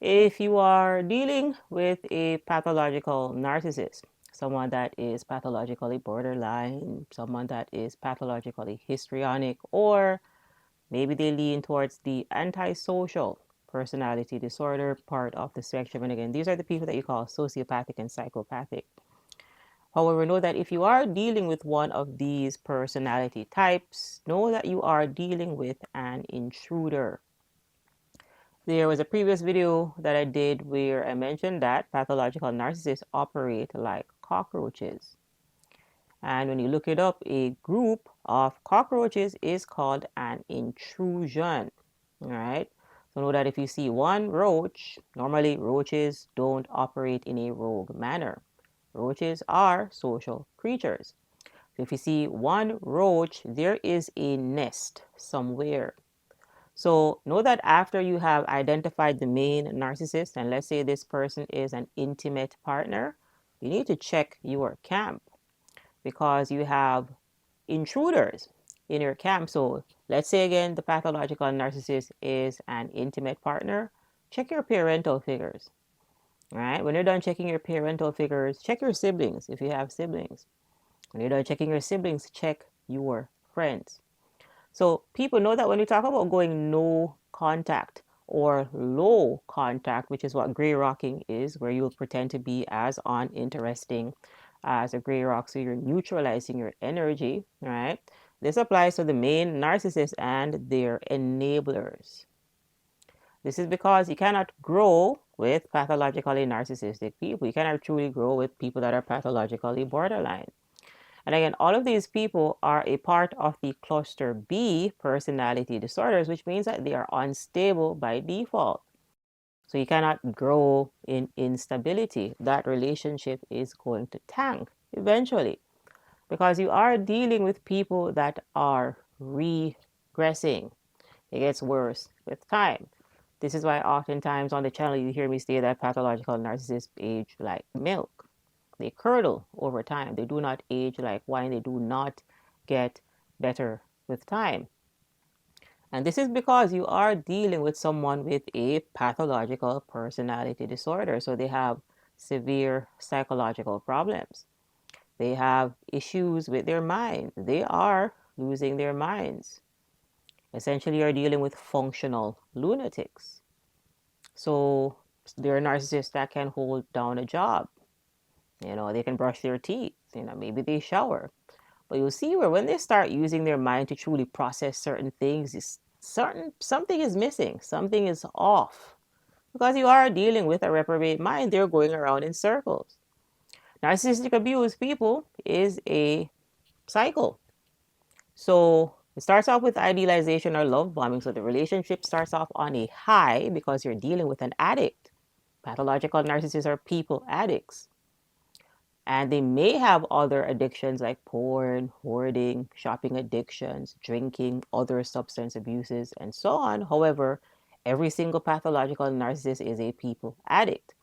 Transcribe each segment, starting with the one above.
If you are dealing with a pathological narcissist, someone that is pathologically borderline, someone that is pathologically histrionic, or maybe they lean towards the antisocial personality disorder part of the spectrum. And again, these are the people that you call sociopathic and psychopathic. However, know that if you are dealing with one of these personality types, know that you are dealing with an intruder. There was a previous video that I did where I mentioned that pathological narcissists operate like cockroaches. And when you look it up, a group of cockroaches is called an intrusion. All right. So know that if you see one roach, normally roaches don't operate in a rogue manner. Roaches are social creatures. So if you see one roach, there is a nest somewhere. So know that after you have identified the main narcissist, and let's say this person is an intimate partner, you need to check your camp because you have intruders in your camp. So let's say again, the pathological narcissist is an intimate partner. Check your parental figures. All right. When you're done checking your parental figures, check your siblings if you have siblings. When you're done checking your siblings, check your friends. So people know that when we talk about going no contact or low contact, which is what gray rocking is, where you'll pretend to be as uninteresting as a gray rock, so you're neutralizing your energy, right? This applies to the main narcissist and their enablers. This is because you cannot grow with pathologically narcissistic people. You cannot truly grow with people that are pathologically borderline. And again, all of these people are a part of the cluster B personality disorders, which means that they are unstable by default. So you cannot grow in instability. That relationship is going to tank eventually because you are dealing with people that are regressing. It gets worse with time. This is why oftentimes on the channel you hear me say that pathological narcissists age like milk. They curdle over time. They do not age like wine. They do not get better with time. And this is because you are dealing with someone with a pathological personality disorder. So they have severe psychological problems. They have issues with their mind. They are losing their minds. Essentially, you're dealing with functional lunatics. So they're narcissists that can hold down a job. They can brush their teeth. Maybe they shower. But you'll see where when they start using their mind to truly process certain things, something is missing. Something is off. Because you are dealing with a reprobate mind, they're going around in circles. Narcissistic abuse people is a cycle. So it starts off with idealization or love bombing. So the relationship starts off on a high because you're dealing with an addict. Pathological narcissists are people addicts. And they may have other addictions like porn, hoarding, shopping addictions, drinking, other substance abuses, and so on. However, every single pathological narcissist is a people addict.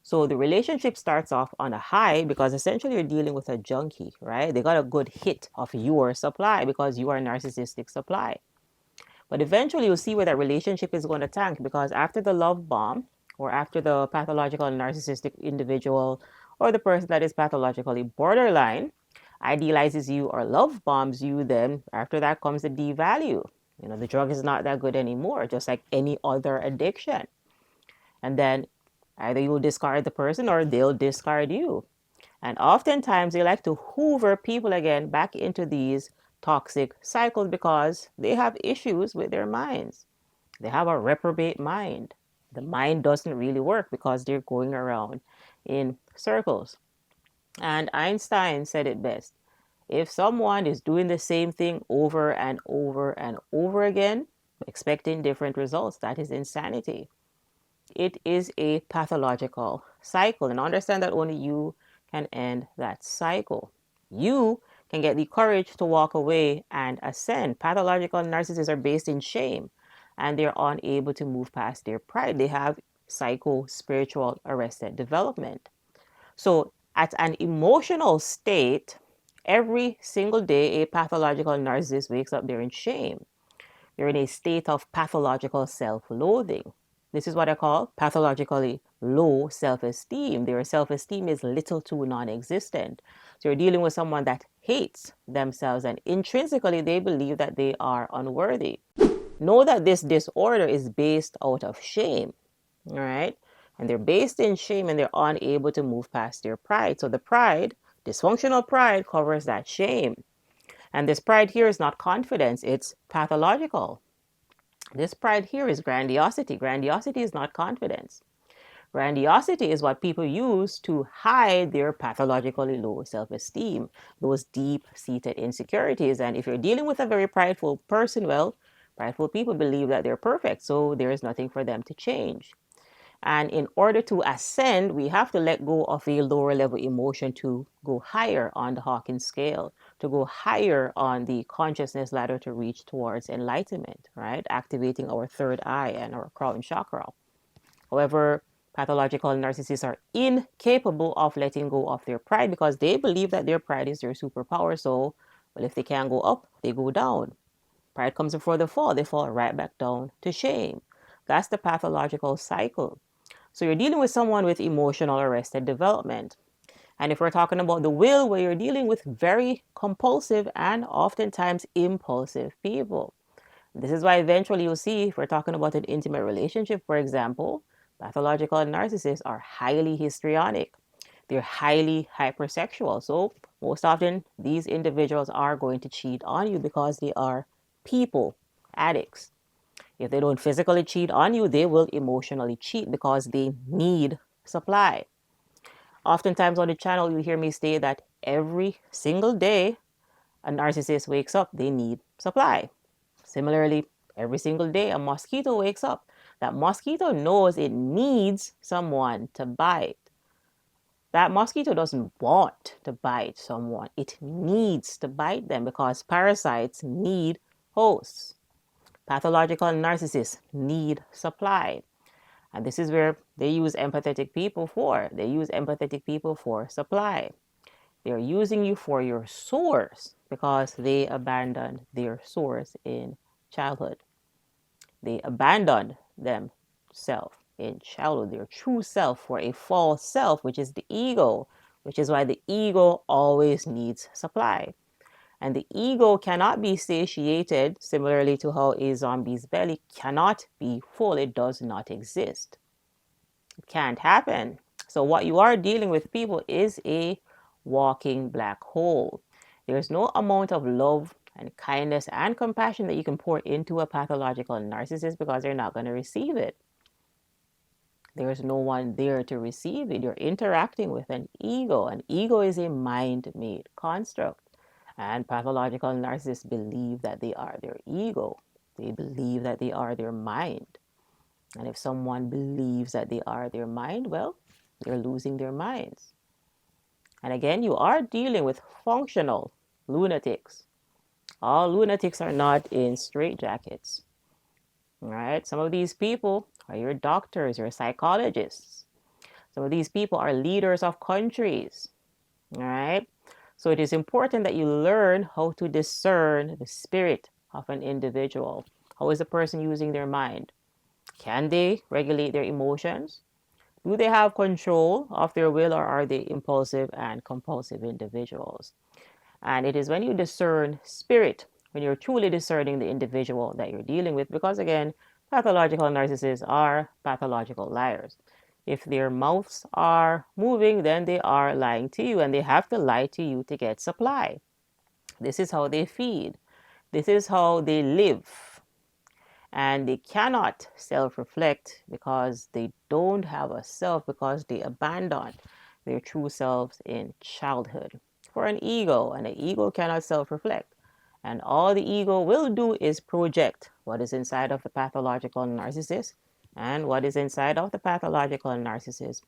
So the relationship starts off on a high because essentially you're dealing with a junkie, right? They got a good hit of your supply because you are narcissistic supply. But eventually you'll see where that relationship is going to tank because after the love bomb or after the pathological narcissistic individual or the person that is pathologically borderline idealizes you or love bombs you, then after that comes the devalue. The drug is not that good anymore, just like any other addiction. And then either you'll discard the person or they'll discard you. And oftentimes they like to hoover people again back into these toxic cycles because they have issues with their minds. They have a reprobate mind. The mind doesn't really work because they're going around in circles. And Einstein said it best. If someone is doing the same thing over and over and over again, expecting different results, that is insanity. It is a pathological cycle. And understand that only you can end that cycle. You can get the courage to walk away and ascend. Pathological narcissists are based in shame and they're unable to move past their pride. They have psycho-spiritual arrested development. So at an emotional state, every single day a pathological narcissist wakes up, they're in shame. They're in a state of pathological self-loathing. This is what I call pathologically low self-esteem. Their self-esteem is little to non-existent. So you're dealing with someone that hates themselves, and intrinsically they believe that they are unworthy. Know that this disorder is based out of shame, all right? And they're based in shame, and they're unable to move past their pride. So the pride, dysfunctional pride, covers that shame. And this pride here is not confidence, it's pathological. This pride here is grandiosity. Grandiosity is not confidence. Grandiosity is what people use to hide their pathologically low self-esteem, those deep-seated insecurities. And if you're dealing with a very prideful person, well, prideful people believe that they're perfect, so there is nothing for them to change. And in order to ascend, we have to let go of a lower level emotion to go higher on the Hawkins scale, to go higher on the consciousness ladder to reach towards enlightenment, right? Activating our third eye and our crown chakra. However, pathological narcissists are incapable of letting go of their pride because they believe that their pride is their superpower. So, well, if they can't go up, they go down. Pride comes before the fall, they fall right back down to shame. That's the pathological cycle. So you're dealing with someone with emotional arrested development. And if we're talking about the will, where you're dealing with very compulsive and oftentimes impulsive people. This is why eventually you'll see, if we're talking about an intimate relationship, for example, pathological narcissists are highly histrionic. They're highly hypersexual. So most often these individuals are going to cheat on you because they are people addicts. If they don't physically cheat on you, they will emotionally cheat because they need supply. Oftentimes on the channel, you hear me say that every single day a narcissist wakes up, they need supply. Similarly, every single day a mosquito wakes up. That mosquito knows it needs someone to bite. That mosquito doesn't want to bite someone. It needs to bite them because parasites need hosts. Pathological narcissists need supply. And this is where they use empathetic people for. They use empathetic people for supply. They're using you for your source because they abandoned their source in childhood. They abandoned themselves in childhood, their true self, for a false self, which is the ego, which is why the ego always needs supply. And the ego cannot be satiated, similarly to how a zombie's belly cannot be full. It does not exist. It can't happen. So what you are dealing with, people, is a walking black hole. There's no amount of love and kindness and compassion that you can pour into a pathological narcissist because they're not going to receive it. There's no one there to receive it. You're interacting with an ego. An ego is a mind-made construct. And pathological narcissists believe that they are their ego. They believe that they are their mind. And if someone believes that they are their mind, well, they're losing their minds. And again, you are dealing with functional lunatics. All lunatics are not in straitjackets. All right? Some of these people are your doctors, your psychologists. Some of these people are leaders of countries. All right? So it is important that you learn how to discern the spirit of an individual. How is the person using their mind? Can they regulate their emotions? Do they have control of their will, or are they impulsive and compulsive individuals? And it is when you discern spirit, when you're truly discerning the individual that you're dealing with, because again, pathological narcissists are pathological liars. If their mouths are moving, then they are lying to you, and they have to lie to you to get supply. This is how they feed. This is how they live. And they cannot self-reflect because they don't have a self, because they abandoned their true selves in childhood for an ego, and an ego cannot self-reflect. And all the ego will do is project what is inside of the pathological narcissist, and what is inside of the pathological narcissist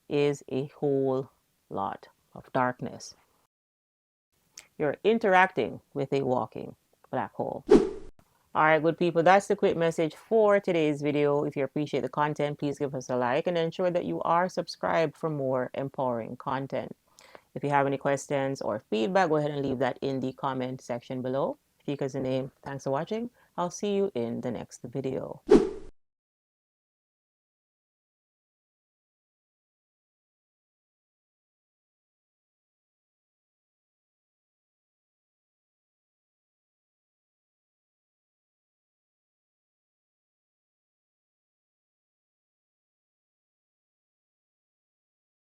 is a whole lot of darkness. You're interacting with a walking black hole. All right, good people, that's the quick message for today's video. If you appreciate the content, please give us a like and ensure that you are subscribed for more empowering content. If you have any questions or feedback, go ahead and leave that in the comment section below. Speak as a name. Thanks for watching. I'll see you in the next video.